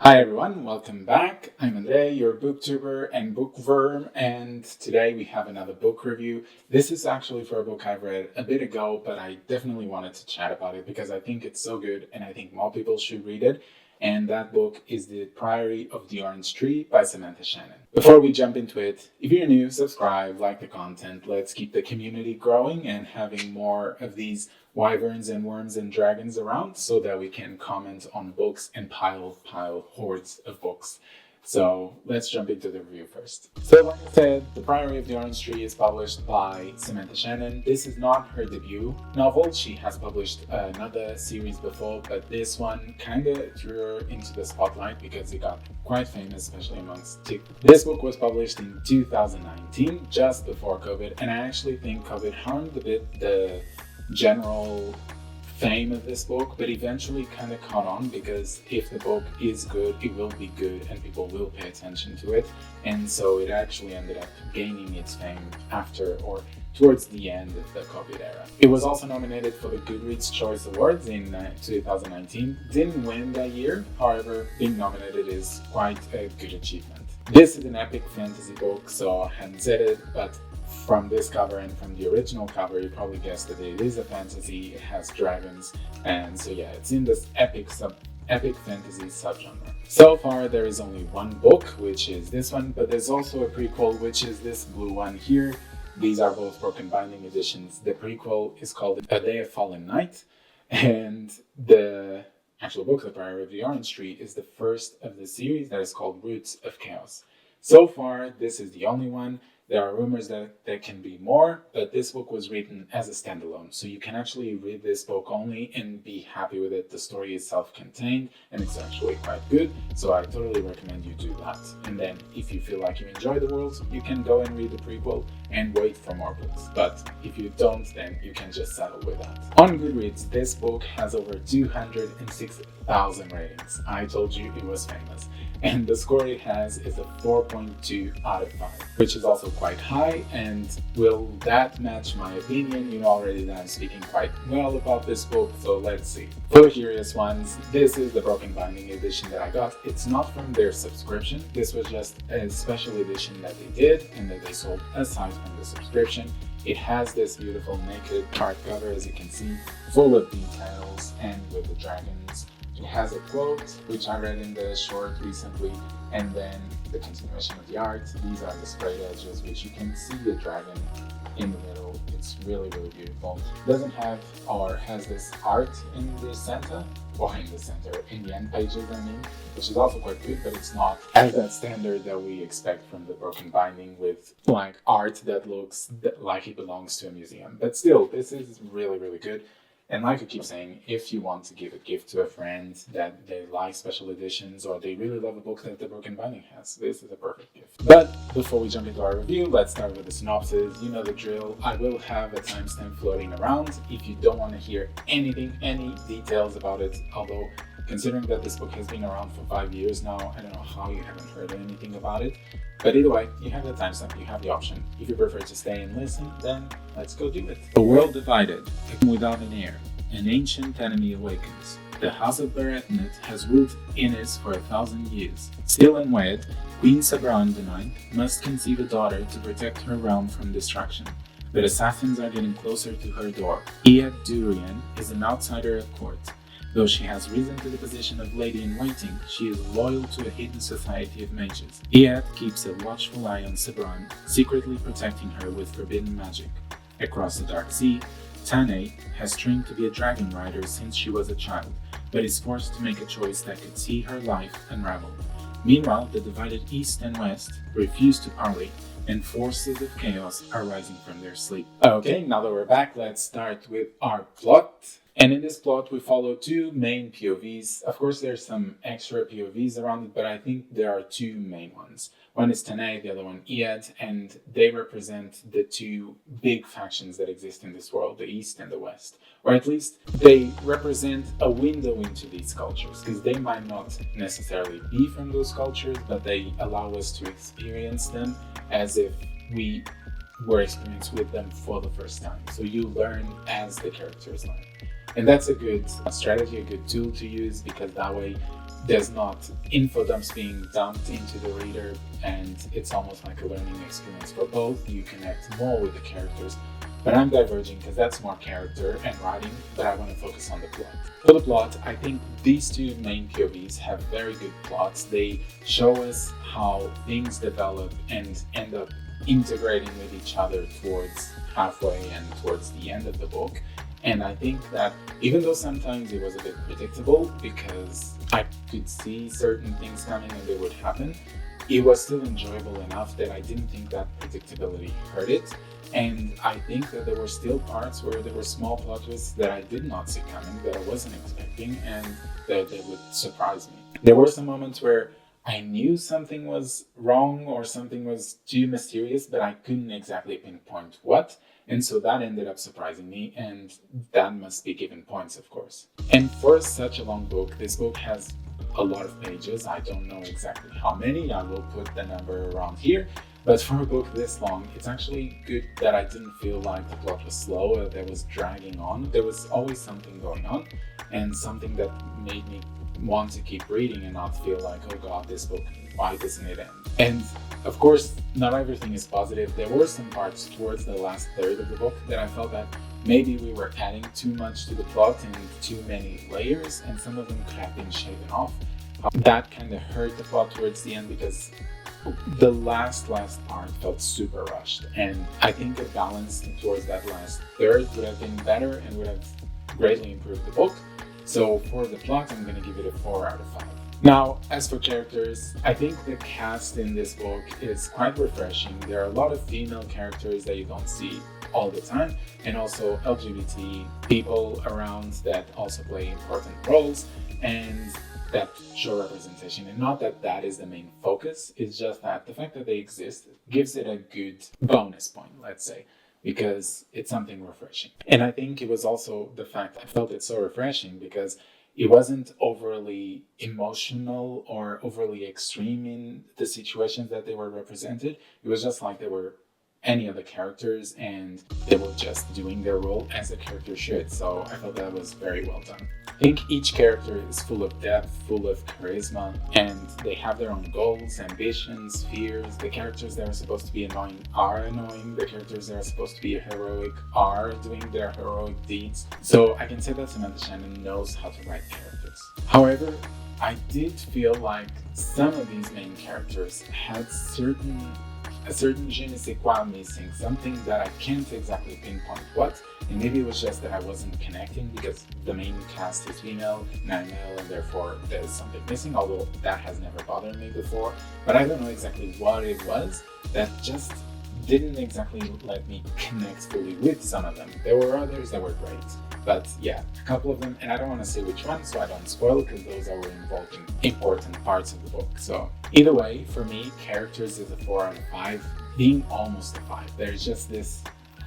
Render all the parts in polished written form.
Hi everyone, welcome back. I'm Andre, your booktuber and bookworm, and today we have another book review. This is actually for a book I've read a bit ago, but I definitely wanted to chat about it because I think it's so good and I think more people should read it. And that book is The Priory of the Orange Tree by Samantha Shannon. Before we jump into it, if you're new, subscribe, like the content. Let's keep the community growing and having more of these wyverns and worms and dragons around so that we can comment on books and pile hordes of books. So let's jump into the review first. So like I said, The Priory of the Orange Tree is published by Samantha Shannon. This is not her debut novel. She has published another series before, but this one kind of threw her into the spotlight because it got quite famous, especially amongst TikTok. This book was published in 2019, just before COVID, and I actually think COVID harmed a bit the general fame of this book, but eventually kind of caught on because if the book is good, it will be good and people will pay attention to it. And so it actually ended up gaining its fame after or towards the end of the COVID era. It was also nominated for the Goodreads Choice Awards in 2019. Didn't win that year, however, being nominated is quite a good achievement. This is an epic fantasy book, so I hadn't said it, but from this cover and from the original cover, you probably guessed that it is a fantasy, it has dragons, and so yeah, it's in this epic fantasy subgenre. So far, there is only one book, which is this one, but there's also a prequel, which is this blue one here. These are both broken binding editions. The prequel is called A Day of Fallen Night, and the actual book, The Priory of the Orange Tree, is the first of the series that is called Roots of Chaos. So far, this is the only one. There are rumors that there can be more, but this book was written as a standalone. So you can actually read this book only and be happy with it. The story is self-contained and it's actually quite good. So I totally recommend you do that. And then if you feel like you enjoy the world, you can go and read the prequel and wait for more books. But if you don't, then you can just settle with that. On Goodreads, this book has over 206,000 ratings. I told you it was famous. And the score it has is a 4.2 out of 5, which is also quite high. And will that match my opinion? You know already that I'm speaking quite well about this book, so let's see. For the curious ones, this is the broken binding edition that I got. It's not from their subscription. This was just a special edition that they did and that they sold aside from the subscription. It has this beautiful naked hardcover, as you can see, full of details and with the dragons. It has a quote, which I read in the short recently, and then the continuation of the art. These are the sprayed edges, which you can see the dragon in the middle. It's really, really beautiful. It doesn't have, or has this art in the center, in the end pages, I mean, which is also quite good, but it's not as that standard that we expect from the broken binding with like art that looks like it belongs to a museum. But still, this is really, really good. And like I keep saying, if you want to give a gift to a friend that they like special editions or they really love a book that the broken binding has, this is a perfect gift. But before we jump into our review, let's start with the synopsis. You know the drill. I will have a timestamp floating around if you don't want to hear any details about it. Although, considering that this book has been around for 5 years now, I don't know how you haven't heard anything about it. But either way, you have the timestamp, you have the option. If you prefer to stay and listen, then let's go do it. A world divided, without an heir. An ancient enemy awakens. The House of Baratnet has ruled Innis for 1,000 years. Still unwed, Queen Sabran the Ninth must conceive a daughter to protect her realm from destruction. But assassins are getting closer to her door. Iad Durian is an outsider at court. Though she has risen to the position of lady-in-waiting, she is loyal to a hidden society of mages. Iad keeps a watchful eye on Sabran, secretly protecting her with forbidden magic. Across the Dark Sea, Tane has trained to be a dragon rider since she was a child, but is forced to make a choice that could see her life unravel. Meanwhile, the divided East and West refuse to parley, and forces of chaos are rising from their sleep. Okay, now that we're back, let's start with our plot. And in this plot, we follow two main POVs. Of course, there's some extra POVs around it, but I think there are two main ones. One is Tanae, the other one Iad, and they represent the two big factions that exist in this world, the East and the West. Or at least they represent a window into these cultures, because they might not necessarily be from those cultures, but they allow us to experience them as if we were experienced with them for the first time. So you learn as the characters learn. And that's a good strategy, a good tool to use, because that way there's not info dumps being dumped into the reader, and it's almost like a learning experience for both. You connect more with the characters, but I'm diverging because that's more character and writing, but I want to focus on the plot. For the plot, I think these two main POVs have very good plots. They show us how things develop and end up integrating with each other towards halfway and towards the end of the book. And I think that even though sometimes it was a bit predictable because I could see certain things coming and they would happen, it was still enjoyable enough that I didn't think that predictability hurt it. And I think that there were still parts where there were small plot twists that I did not see coming, that I wasn't expecting, and that they would surprise me. There were some moments where I knew something was wrong or something was too mysterious, but I couldn't exactly pinpoint what. And so that ended up surprising me, and that must be given points, of course. And for such a long book, this book has a lot of pages. I don't know exactly how many. I will put the number around here. But for a book this long, it's actually good that I didn't feel like the plot was slow or that was dragging on. There was always something going on, and something that made me want to keep reading and not feel like, oh god, this book, why doesn't it end? And of course, not everything is positive. There were some parts towards the last third of the book that I felt that maybe we were adding too much to the plot and too many layers, and some of them could have been shaven off. That kind of hurt the plot towards the end because the last part felt super rushed, and I think a balance towards that last third would have been better and would have greatly improved the book. So for the plot, I'm going to give it a 4 out of 5. Now, as for characters, I think the cast in this book is quite refreshing. There are a lot of female characters that you don't see all the time, and also LGBT people around that also play important roles and that show representation. And not that that is the main focus, it's just that the fact that they exist gives it a good bonus point, let's say, because it's something refreshing. And I think it was also the fact I felt it so refreshing because it wasn't overly emotional or overly extreme in the situations that they were represented. It was just like they were any of the characters and they were just doing their role as a character should. So I felt that was very well done. I think each character is full of depth, full of charisma, and they have their own goals, ambitions, fears. The characters that are supposed to be annoying are annoying. The characters that are supposed to be heroic are doing their heroic deeds. So I can say that Samantha Shannon knows how to write characters. However, I did feel like some of these main characters had a certain je ne sais quoi missing, something that I can't exactly pinpoint what, and maybe it was just that I wasn't connecting because the main cast is female and I'm male, and therefore there's something missing, although that has never bothered me before. But I don't know exactly what it was that just didn't exactly let me connect fully with some of them. There were others that were great, but yeah, a couple of them, and I don't want to say which one so I don't spoil because those are involved in important parts of the book. So either way, for me, characters is a 4 out of 5, being almost a 5. There's just this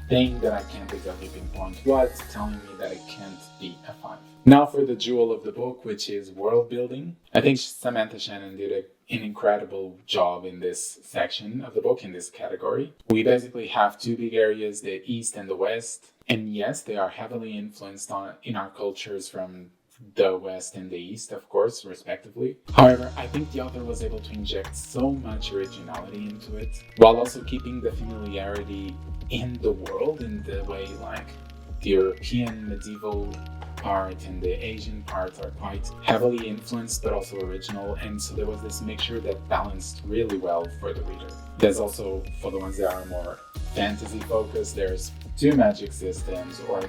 thing that I can't exactly pinpoint what's telling me that it can't be a 5. Now for the jewel of the book, which is world building. I think Samantha Shannon did an incredible job in this section of the book, in this category. We basically have two big areas, the East and the West. And yes, they are heavily influenced in our cultures from the West and the East, of course, respectively. However, I think the author was able to inject so much originality into it, while also keeping the familiarity in the world, in the way like the European medieval part and the Asian part are quite heavily influenced but also original, and so there was this mixture that balanced really well for the reader. There's also, for the ones that are more fantasy focused, there's 2 magic systems, or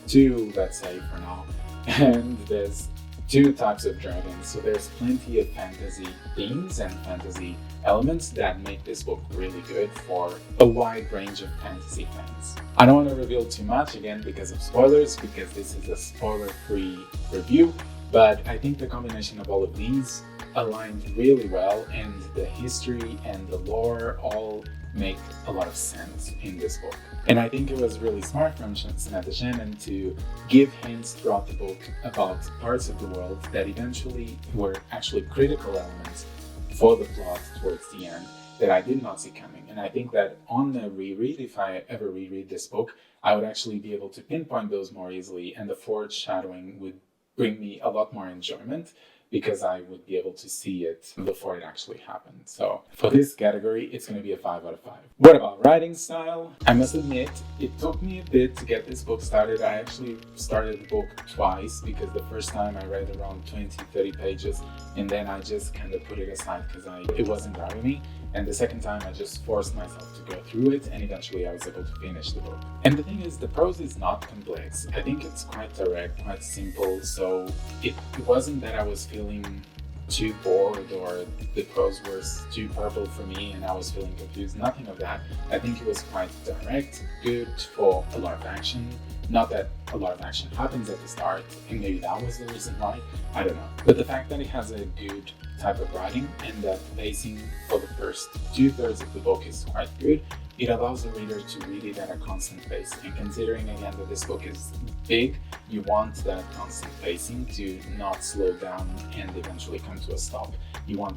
2, let's say for now, and there's 2 types of dragons, so there's plenty of fantasy themes and fantasy elements that make this book really good for a wide range of fantasy fans. I don't want to reveal too much again because of spoilers, because this is a spoiler-free review, but I think the combination of all of these aligned really well, and the history and the lore all make a lot of sense in this book. And I think it was really smart from Samantha Shannon to give hints throughout the book about parts of the world that eventually were actually critical elements for the plot towards the end that I did not see coming. And I think that on the reread, if I ever reread this book, I would actually be able to pinpoint those more easily, and the foreshadowing would bring me a lot more enjoyment because I would be able to see it before it actually happened. So for this category, it's going to be a 5 out of 5. What about writing style? I must admit, it took me a bit to get this book started. I actually started the book twice because the first time I read around 20-30 pages, and then I just kind of put it aside because it wasn't grabbing me. And the second time I just forced myself to go through it, and eventually I was able to finish the book. And the thing is, the prose is not complex. I think it's quite direct, quite simple, so it wasn't that I was feeling too bored or the prose was too purple for me and I was feeling confused. Nothing of that. I think it was quite direct, good for a lot of action. Not that a lot of action happens at the start, and maybe that was the reason why, I don't know. But the fact that it has a good type of writing and that pacing for the first 2/3 of the book is quite good, it allows the reader to read it at a constant pace. And considering again that this book is big, you want that constant pacing to not slow down and eventually come to a stop. You want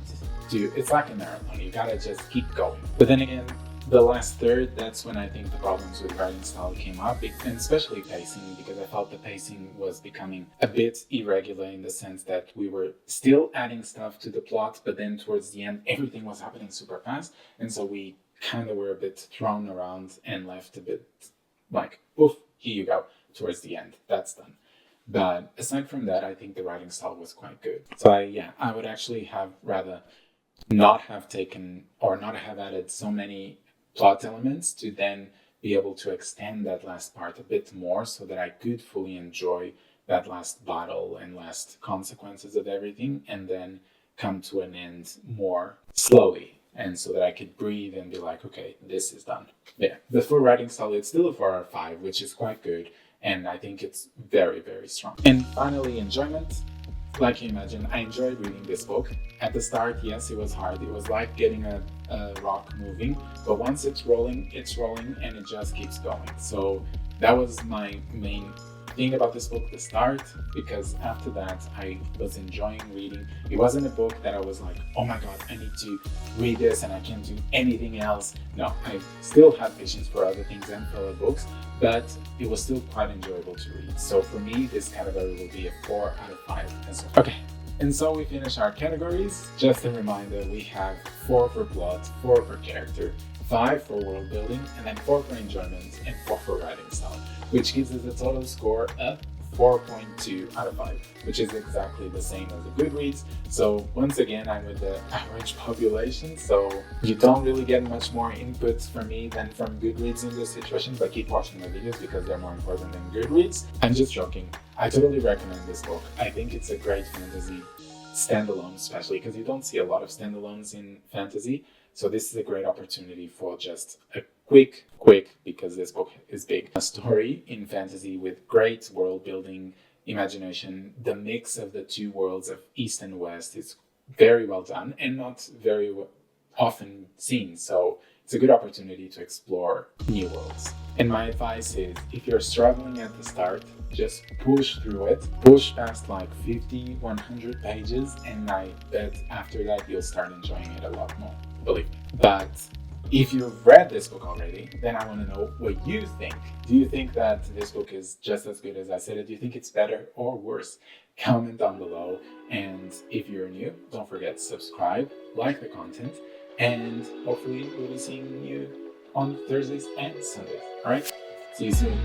to, it's like a marathon, you gotta just keep going. But then again, the last third, that's when I think the problems with writing style came up, and especially pacing, because I felt the pacing was becoming a bit irregular in the sense that we were still adding stuff to the plot, but then towards the end, everything was happening super fast. And so we kind of were a bit thrown around and left a bit like, oof, here you go, towards the end, that's done. But aside from that, I think the writing style was quite good. So I would actually have rather not have taken or not have added so many plot elements to then be able to extend that last part a bit more so that I could fully enjoy that last battle and last consequences of everything, and then come to an end more slowly, and so that I could breathe and be like, okay, this is done. Yeah, the full writing style, it's still a 4 out of 5, which is quite good, and I think it's very, very strong. And finally, enjoyment. Like you imagine, I enjoyed reading this book. At the start, yes, it was hard. It was like getting a rock moving, but once it's rolling, and it just keeps going. So that was my main thing about this book, the start, because after that, I was enjoying reading. It wasn't a book that I was like, oh my God, I need to read this and I can't do anything else. No, I still had patience for other things and for other books, but it was still quite enjoyable to read. So for me, this category will be a 4 out of 5 as well. Okay, and so we finish our categories. Just a reminder, we have 4 for plot, 4 for character, 5 for world building, and then 4 for enjoyment, and 4 for writing style, which gives us a total score of 4.2 out of 5, which is exactly the same as the Goodreads. So once again, I'm with the average population, so you don't really get much more input from me than from Goodreads in this situation, but keep watching my videos because they're more important than Goodreads. I'm just joking. I totally recommend this book. I think it's a great fantasy standalone, especially because you don't see a lot of standalones in fantasy. So this is a great opportunity for just a quick, because this book is big, a story in fantasy with great world building, imagination. The mix of the two worlds of East and West is very well done and not very often seen. So it's a good opportunity to explore new worlds. And my advice is, if you're struggling at the start, just push through it, push past like 50, 100 pages, and I bet after that you'll start enjoying it a lot more, believe me. But if you've read this book already, then I want to know what you think. Do you think that this book is just as good as I said it? Do you think it's better or worse? Comment down below. And if you're new, don't forget to subscribe, like the content, and hopefully we'll be seeing you on Thursdays and Sundays. All right, see you soon.